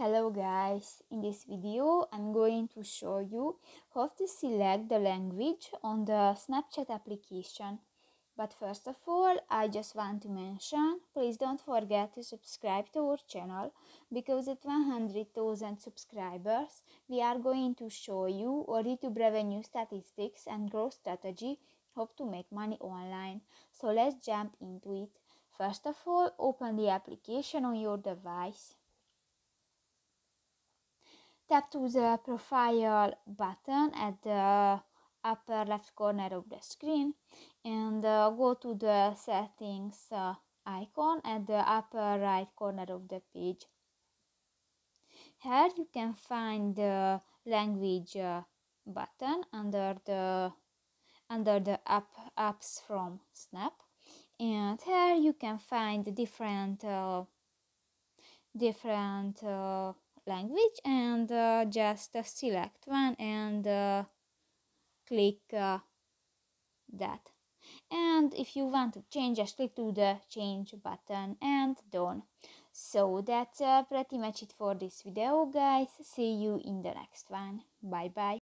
Hello guys, in this video I'm going to show you how to select the language on the Snapchat application. But first of all, I just want to mention, please don't forget to subscribe to our channel, because at 100,000 subscribers we are going to show you our YouTube revenue statistics and growth strategy, how to make money online. So let's jump into it. First of all, open the application on your device. Tap to the profile button at the upper left corner of the screen and go to the settings icon at the upper right corner of the page. Here you can find the language button under the apps from Snap, and here you can find different language, and just select one and click that. And if you want to change, just click to the change button and done. So that's pretty much it for this video, guys. See you in the next one. Bye bye.